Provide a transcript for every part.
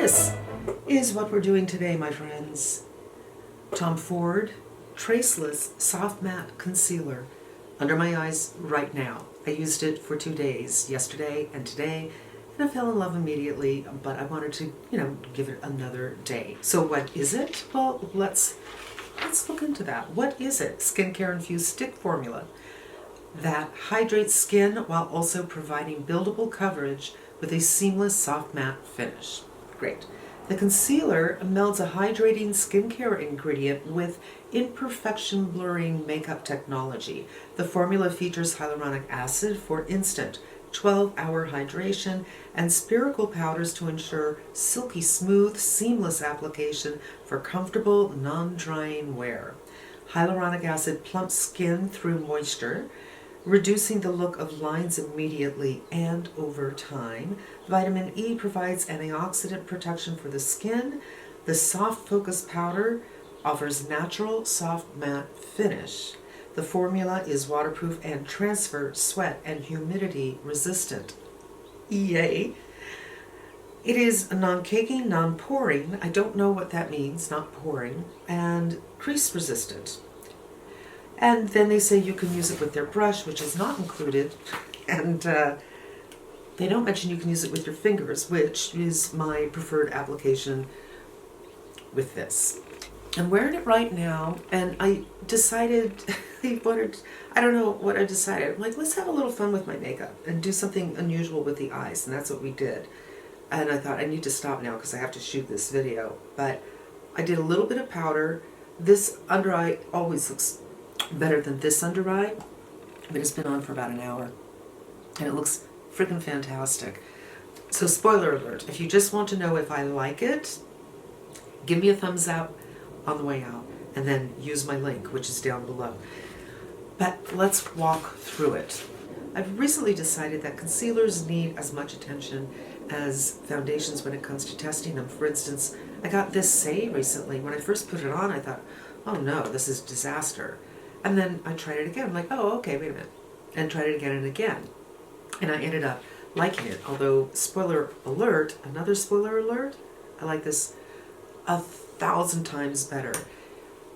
this is what we're doing today, my friends. Tom Ford Traceless Soft Matte Concealer under my eyes right now. I used it for 2 days, yesterday and today, and I fell in love immediately, but I wanted to, give it another day. So what is it? Well, let's look into that. What is it? Skincare infused stick formula that hydrates skin while also providing buildable coverage with a seamless soft matte finish. Great. The concealer melds a hydrating skincare ingredient with imperfection blurring makeup technology. The formula features hyaluronic acid for instant 12-hour hydration and spherical powders to ensure silky smooth, seamless application for comfortable, non-drying wear. Hyaluronic acid plumps skin through moisture, reducing the look of lines immediately and over time. Vitamin E provides antioxidant protection for the skin. The soft focus powder offers natural soft matte finish. The formula is waterproof and transfer, sweat, and humidity resistant. Yay! It is non-caking, non-poring. I don't know what that means, not pouring, and crease resistant. And then they say you can use it with their brush, which is not included. And they don't mention you can use it with your fingers, which is my preferred application with this. I'm wearing it right now, and I decided, I don't know what I decided. I'm like, let's have a little fun with my makeup and do something unusual with the eyes, and that's what we did. And I thought, I need to stop now because I have to shoot this video. But I did a little bit of powder. This under eye always looks better than this under eye, but it's been on for about an hour and it looks freaking fantastic. So spoiler alert, if you just want to know if I like it, give me a thumbs up on the way out and then use my link, which is down below. But let's walk through it. I've recently decided that concealers need as much attention as foundations when it comes to testing them. For instance, I got this Say recently. When I first put it on, I thought, oh no, this is disaster. And then I tried it again. I'm like, oh, okay, wait a minute. And tried it again and again. And I ended up liking it. Although, spoiler alert, another spoiler alert, I like this 1,000 times better.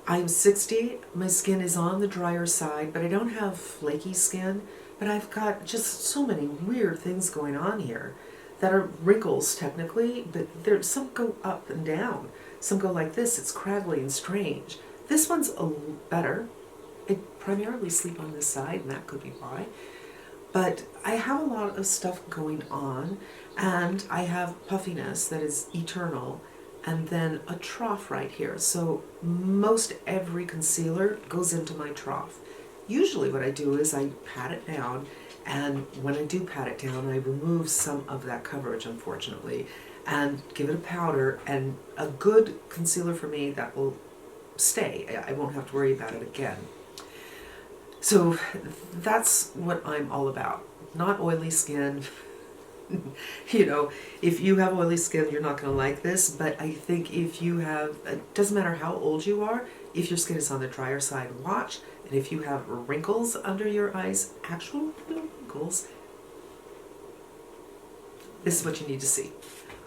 I'm 60, my skin is on the drier side, but I don't have flaky skin. But I've got just so many weird things going on here that are wrinkles technically, but some go up and down. Some go like this, it's craggly and strange. This one's a little better. I primarily sleep on this side, and that could be why. But I have a lot of stuff going on, and I have puffiness that is eternal, and then a trough right here. So most every concealer goes into my trough. Usually what I do is I pat it down, and when I do pat it down, I remove some of that coverage, unfortunately, and give it a powder, and a good concealer for me that will stay. I won't have to worry about it again. So that's what I'm all about. Not oily skin. If you have oily skin, you're not going to like this, but I think if you have, it doesn't matter how old you are, if your skin is on the drier side, watch. And if you have wrinkles under your eyes, actual wrinkles, this is what you need to see.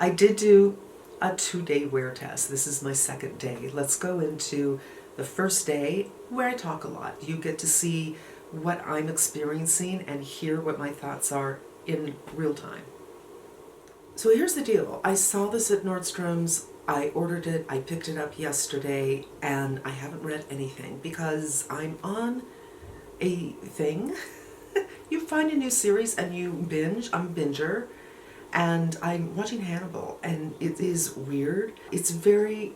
I did do a 2-day wear test. This is my 2nd day. Let's go into the first day where I talk a lot. You get to see what I'm experiencing and hear what my thoughts are in real time. So here's the deal. I saw this at Nordstrom's. I ordered it. I picked it up yesterday, and I haven't read anything because I'm on a thing. You find a new series and you binge. I'm a binger, and I'm watching Hannibal, and it is weird. It's very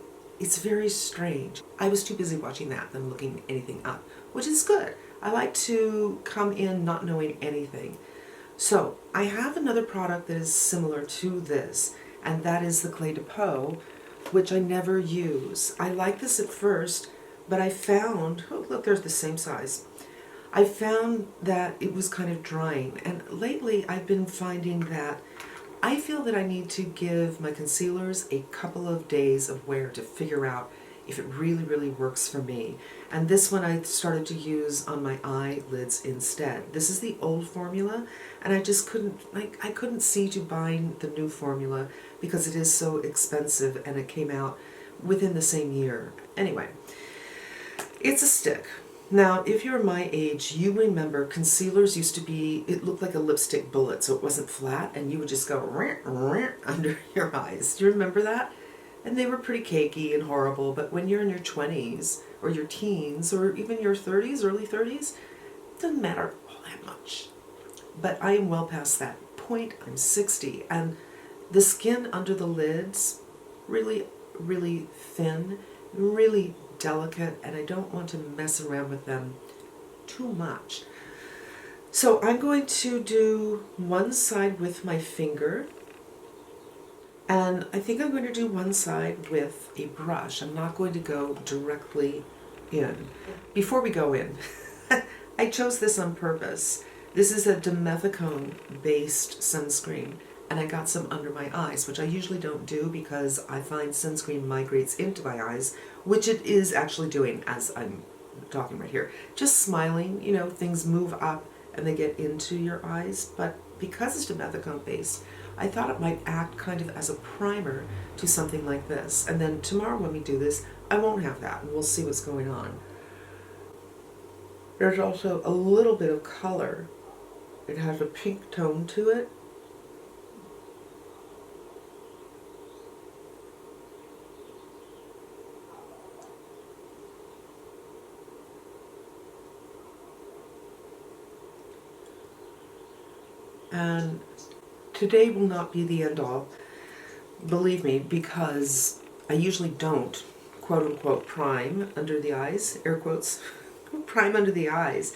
strange. I was too busy watching that than looking anything up, which is good. I like to come in not knowing anything. So I have another product that is similar to this, and that is the Clé de Peau, which I never use. I liked this at first, but I found, oh look, there's the same size. I found that it was kind of drying, and lately I've been finding that I feel that I need to give my concealers a couple of days of wear to figure out if it really, really works for me. And this one I started to use on my eyelids instead. This is the old formula, and I just couldn't, I couldn't see to buying the new formula because it is so expensive, and it came out within the same year. Anyway, it's a stick. Now, if you're my age, you remember concealers used to be, it looked like a lipstick bullet, so it wasn't flat, and you would just go under your eyes. Do you remember that? And they were pretty cakey and horrible, but when you're in your 20s, or your teens, or even your 30s, early 30s, it doesn't matter all that much. But I am well past that point. I'm 60, and the skin under the lids, really, really thin, really delicate, and I don't want to mess around with them too much. So I'm going to do one side with my finger, and I think I'm going to do one side with a brush. I'm not going to go directly in. Before we go in, I chose this on purpose. This is a dimethicone based sunscreen, and I got some under my eyes, which I usually don't do because I find sunscreen migrates into my eyes, which it is actually doing as I'm talking right here. Just smiling, you know, things move up and they get into your eyes, but because it's dimethicone based, I thought it might act kind of as a primer to something like this. And then tomorrow when we do this, I won't have that, and we'll see what's going on. There's also a little bit of color. It has a pink tone to it. And today will not be the end all, believe me, because I usually don't, quote unquote, prime under the eyes, air quotes, prime under the eyes.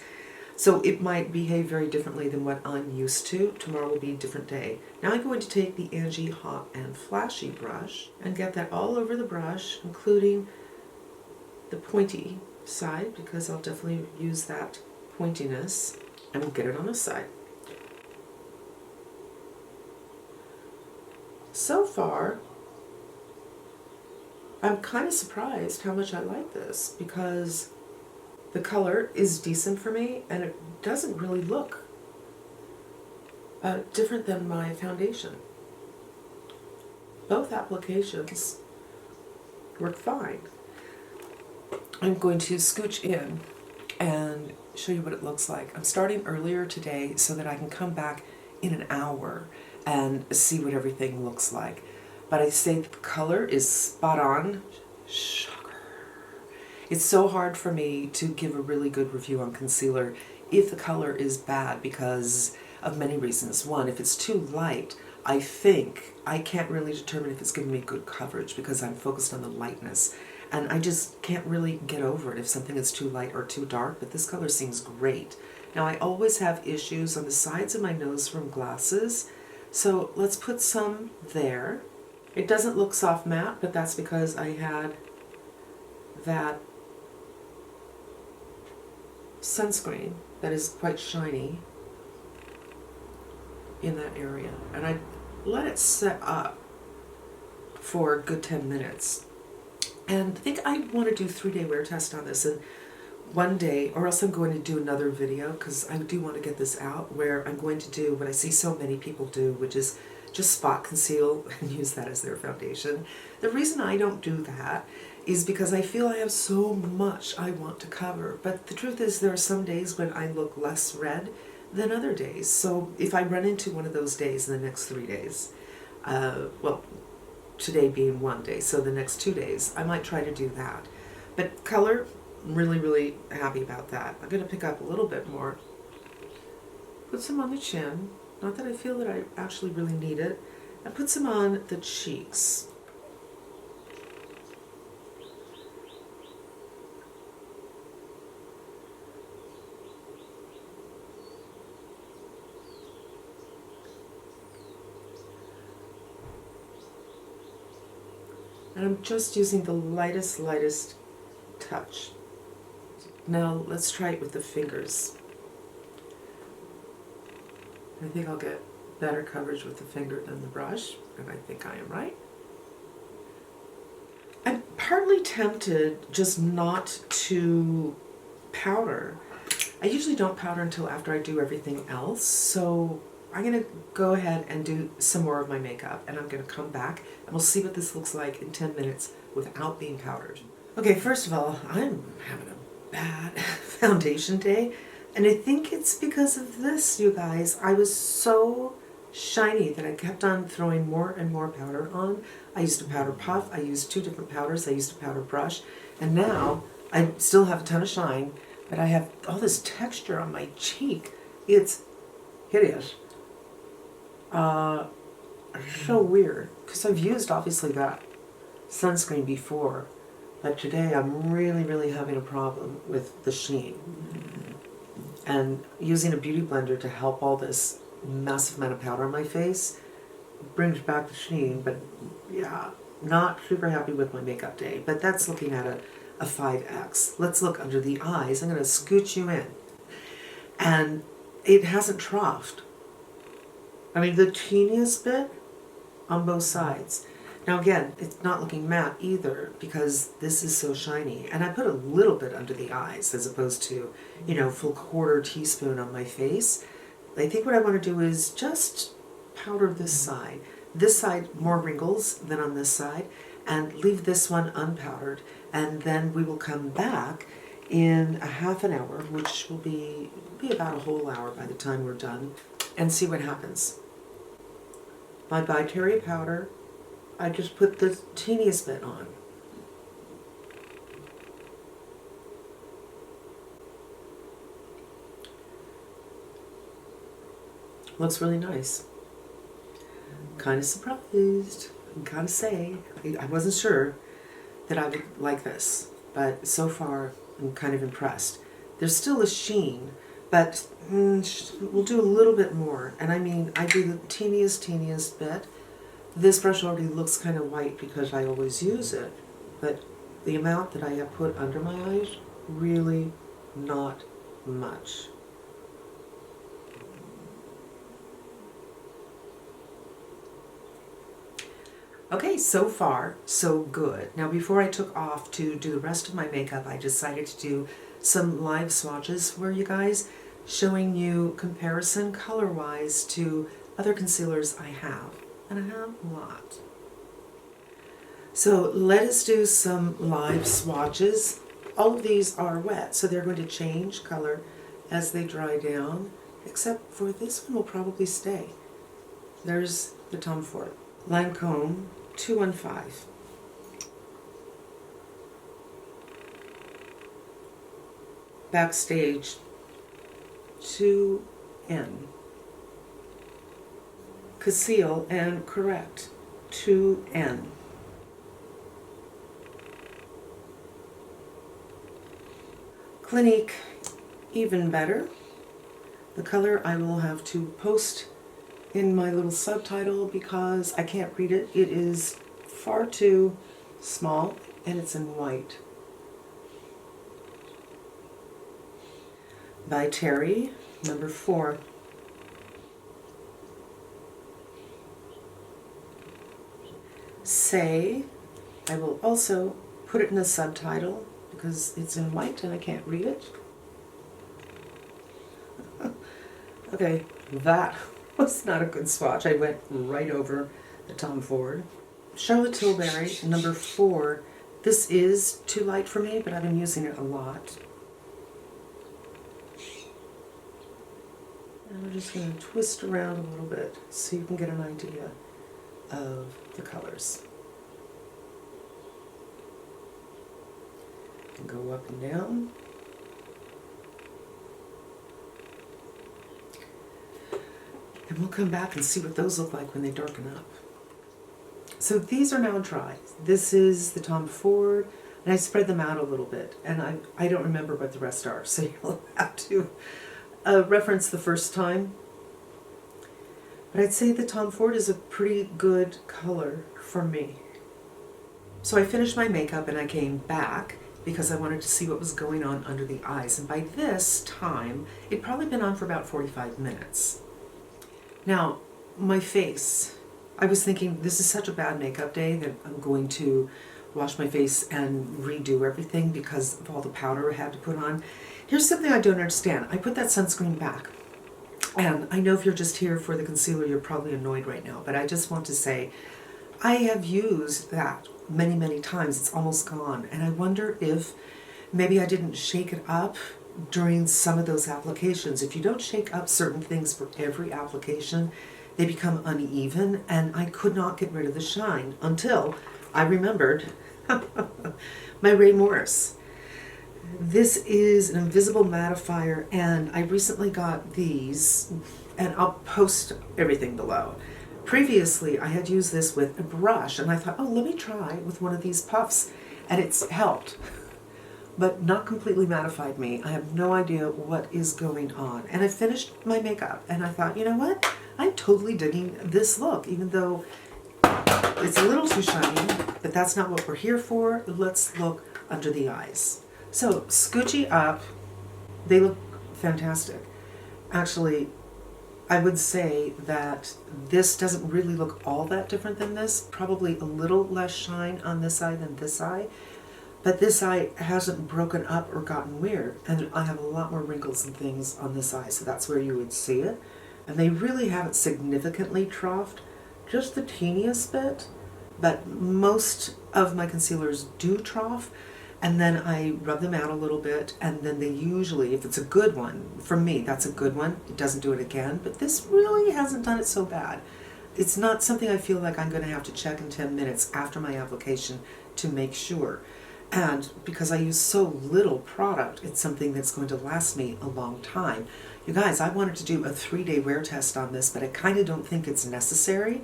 So it might behave very differently than what I'm used to. Tomorrow will be a different day. Now I'm going to take the Angie Hot and Flashy brush and get that all over the brush, including the pointy side, because I'll definitely use that pointiness, and we'll get it on this side. So far, I'm kind of surprised how much I like this, because the color is decent for me and it doesn't really look different than my foundation. Both applications work fine. I'm going to scooch in and show you what it looks like. I'm starting earlier today so that I can come back in an hour and see what everything looks like. But I say the color is spot on. Shocker. It's so hard for me to give a really good review on concealer if the color is bad because of many reasons. One, if it's too light, I think I can't really determine if it's giving me good coverage because I'm focused on the lightness. And I just can't really get over it if something is too light or too dark, but this color seems great. Now I always have issues on the sides of my nose from glasses, so let's put some there. It doesn't look soft matte, but that's because I had that sunscreen that is quite shiny in that area. And I let it set up for a good 10 minutes. And I think I want to do 3-day wear test on this, and one day, or else I'm going to do another video because I do want to get this out, where I'm going to do what I see so many people do, which is just spot conceal and use that as their foundation. The reason I don't do that is because I feel I have so much I want to cover, but the truth is there are some days when I look less red than other days. So if I run into one of those days in the next 3 days, well, today being one day, so the next 2 days, I might try to do that. But color, I'm really, really happy about that. I'm going to pick up a little bit more. Put some on the chin. Not that I feel that I actually really need it. And put some on the cheeks. And I'm just using the lightest touch. Now let's try it with the fingers. I think I'll get better coverage with the finger than the brush, and I think I am right. And partly tempted just not to powder. I usually don't powder until after I do everything else, so I'm going to go ahead and do some more of my makeup, and I'm going to come back and we'll see what this looks like in 10 minutes without being powdered. Okay, first of all, I'm having a bad foundation day, and I think it's because of this, you guys. I was so shiny that I kept on throwing more and more powder on. I used a powder puff, I used 2 different powders, I used a powder brush, and now I still have a ton of shine, but I have all this texture on my cheek. It's hideous. So weird, because I've used obviously that sunscreen before, but today I'm really having a problem with the sheen. And using a beauty blender to help all this massive amount of powder on my face brings back the sheen, but yeah, not super happy with my makeup day. But that's looking at a 5X. Let's look under the eyes. I'm going to scoot you in. And it hasn't troughed. I mean, the teeniest bit on both sides. Now again, it's not looking matte either because this is so shiny. And I put a little bit under the eyes as opposed to, you know, full quarter teaspoon on my face. I think what I want to do is just powder this side. This side more wrinkles than on this side, and leave this one unpowdered. And then we will come back in a half an hour, which will be about a whole hour by the time we're done, and see what happens. My By Terry powder, I just put the teeniest bit on. Looks really nice. Kind of surprised, I gotta say. I wasn't sure that I would like this, but so far I'm kind of impressed. There's still a sheen, but we'll do a little bit more. And I mean, I do the teeniest bit. This brush already looks kind of white because I always use it, but the amount that I have put under my eyes, really not much. Okay, so far, so good. Now before I took off to do the rest of my makeup, I decided to do some live swatches for you guys, showing you comparison color-wise to other concealers I have. And I have a lot. So let us do some live swatches. All of these are wet, so they're going to change color as they dry down, except for this one will probably stay. There's the Tom Ford. Lancome 215. Backstage 2N. Conceal and Correct 2N. Clinique Even Better. The color I will have to post in my little subtitle because I can't read it. It is far too small and it's in white. By Terry, number 4. Say, I will also put it in the subtitle because it's in white and I can't read it. Okay, that was not a good swatch. I went right over the Tom Ford. Charlotte Tilbury, number 4. This is too light for me, but I've been using it a lot. And we're just going to twist around a little bit so you can get an idea of the colors. And go up and down. And we'll come back and see what those look like when they darken up. So these are now dry. This is the Tom Ford, and I spread them out a little bit, and I don't remember what the rest are, so you'll have to reference the first time. But I'd say the Tom Ford is a pretty good color for me. So I finished my makeup and I came back because I wanted to see what was going on under the eyes. And by this time, it'd probably been on for about 45 minutes. Now, my face, I was thinking this is such a bad makeup day that I'm going to wash my face and redo everything because of all the powder I had to put on. Here's something I don't understand. I put that sunscreen back. And I know if you're just here for the concealer, you're probably annoyed right now, but I just want to say, I have used that many, many times. It's almost gone. And I wonder if maybe I didn't shake it up during some of those applications. If you don't shake up certain things for every application, they become uneven, and I could not get rid of the shine until I remembered my Ray Morris. This is an invisible mattifier, and I recently got these, and I'll post everything below. Previously, I had used this with a brush, and I thought, oh, let me try with one of these puffs, and it's helped, but not completely mattified me. I have no idea what is going on. And I finished my makeup, and I thought, you know what? I'm totally digging this look, even though it's a little too shiny, but that's not what we're here for. Let's look under the eyes. So, scoochy up, they look fantastic. Actually, I would say that this doesn't really look all that different than this. Probably a little less shine on this eye than this eye. But this eye hasn't broken up or gotten weird. And I have a lot more wrinkles and things on this eye, so that's where you would see it. And they really haven't significantly troughed, just the teeniest bit. But most of my concealers do trough. And then I rub them out a little bit, and then they usually, if it's a good one, for me, that's a good one. It doesn't do it again, but this really hasn't done it so bad. It's not something I feel like I'm going to have to check in 10 minutes after my application to make sure. And because I use so little product, it's something that's going to last me a long time. You guys, I wanted to do a 3-day wear test on this, but I kind of don't think it's necessary.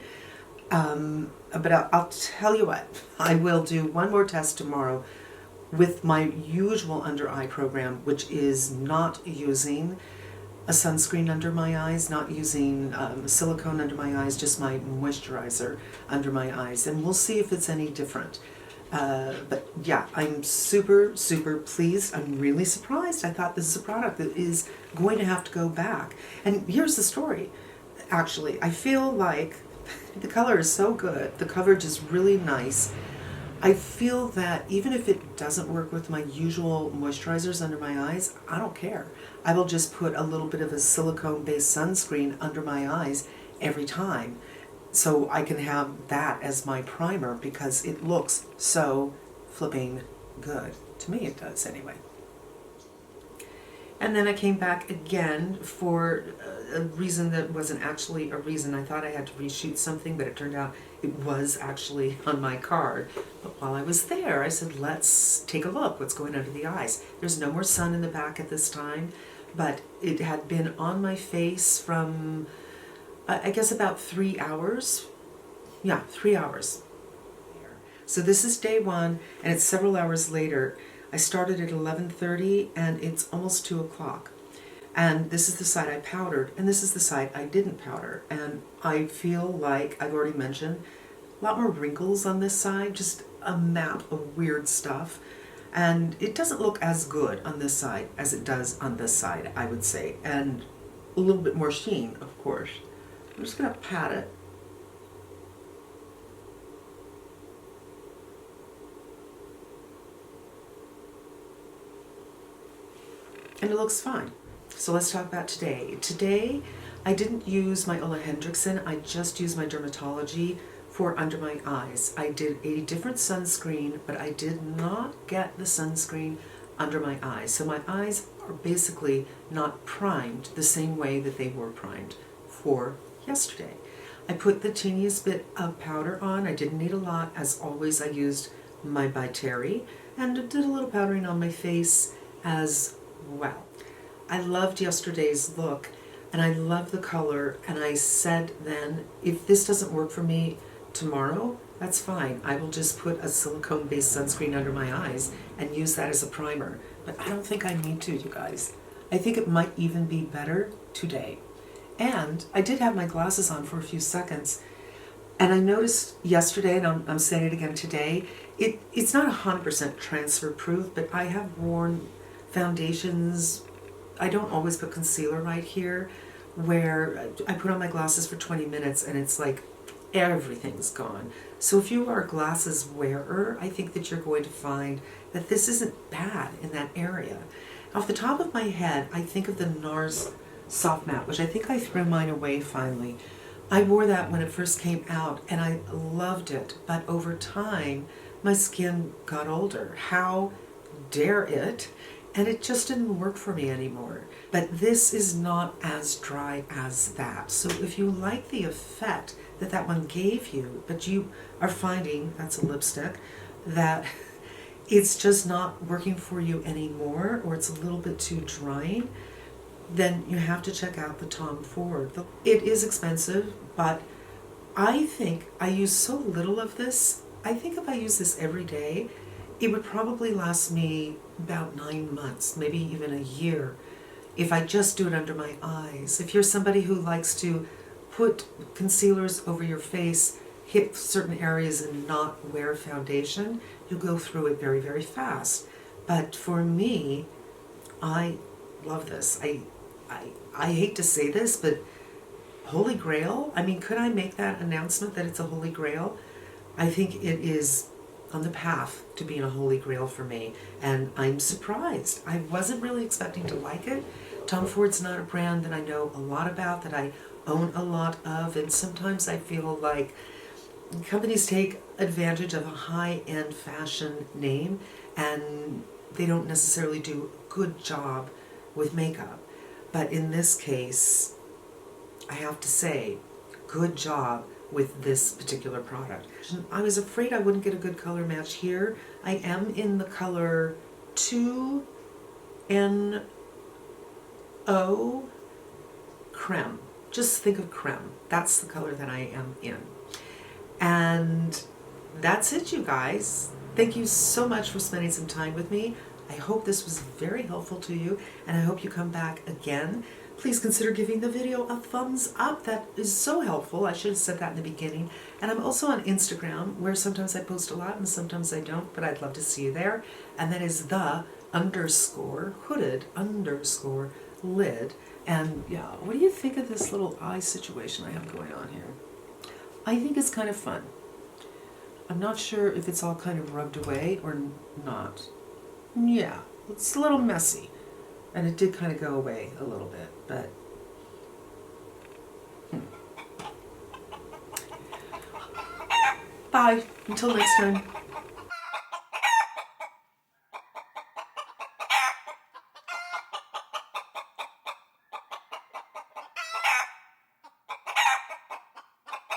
But I'll tell you what, I will do one more test tomorrow with my usual under eye program, which is not using a sunscreen under my eyes, not using silicone under my eyes, just my moisturizer under my eyes, and we'll see if it's any different. But yeah, I'm super, super pleased. I'm really surprised. I thought this is a product that is going to have to go back. And here's the story. Actually, I feel like the color is so good. The coverage is really nice. I feel that even if it doesn't work with my usual moisturizers under my eyes, I don't care. I will just put a little bit of a silicone-based sunscreen under my eyes every time, so I can have that as my primer because it looks so flipping good. To me it does anyway. And then I came back again for a reason that wasn't actually a reason. I thought I had to reshoot something, but it turned out it was actually on my card. But while I was there, I said, let's take a look what's going under the eyes. There's no more sun in the back at this time, but it had been on my face from, I guess, about 3 hours. Yeah, 3 hours. So this is day one, and it's several hours later. I started at 11:30, and it's almost 2 o'clock. And this is the side I powdered, and this is the side I didn't powder. And I feel like, I've already mentioned, a lot more wrinkles on this side, just a map of weird stuff. And it doesn't look as good on this side as it does on this side, I would say. And a little bit more sheen, of course. I'm just going to pat it. And it looks fine. So let's talk about today. Today, I didn't use my Ole Hendrickson. I just used my Dermatology for under my eyes. I did a different sunscreen, but I did not get the sunscreen under my eyes. So my eyes are basically not primed the same way that they were primed for yesterday. I put the teeniest bit of powder on. I didn't need a lot. As always, I used my By Terry and did a little powdering on my face as well. I loved yesterday's look, and I love the color, and I said then, if this doesn't work for me tomorrow, that's fine. I will just put a silicone-based sunscreen under my eyes and use that as a primer. But I don't think I need to, you guys. I think it might even be better today. And I did have my glasses on for a few seconds, and I noticed yesterday, and I'm saying it again today, it's not 100% transfer proof, but I have worn foundations. I don't always put concealer right here, where I put on my glasses for 20 minutes and it's like everything's gone. So if you are a glasses wearer, I think that you're going to find that this isn't bad in that area. Off the top of my head, I think of the NARS Soft Matte, which I think I threw mine away finally. I wore that when it first came out and I loved it, but over time my skin got older. How dare it? And it just didn't work for me anymore. But this is not as dry as that. So if you like the effect that that one gave you, but you are finding, that's a lipstick, that it's just not working for you anymore, or it's a little bit too drying, then you have to check out the Tom Ford. It is expensive, but I think I use so little of this. I think if I use this every day, it would probably last me about 9 months, maybe even a year, if I just do it under my eyes. If you're somebody who likes to put concealers over your face, hit certain areas and not wear foundation, you'll go through it very, very fast. But for me, I love this. I hate to say this, but Holy Grail, I mean, could I make that announcement that it's a Holy Grail? I think it is on the path to being a Holy Grail for me, and I'm surprised. I wasn't really expecting to like it. Tom Ford's not a brand that I know a lot about, that I own a lot of, and sometimes I feel like companies take advantage of a high-end fashion name and they don't necessarily do a good job with makeup. But in this case, I have to say, good job with this particular product. I was afraid I wouldn't get a good color match here. I am in the color 2NO Creme. Just think of creme. That's the color that I am in. And that's it, you guys. Thank you so much for spending some time with me. I hope this was very helpful to you, and I hope you come back again. Please consider giving the video a thumbs up. That is so helpful. I should have said that in the beginning. And I'm also on Instagram, where sometimes I post a lot and sometimes I don't, but I'd love to see you there. And that is the_hooded_lid. And yeah, what do you think of this little eye situation I have going on here? I think it's kind of fun. I'm not sure if it's all kind of rubbed away or not. Yeah, it's a little messy. And it did kind of go away a little bit, but bye. Until next time.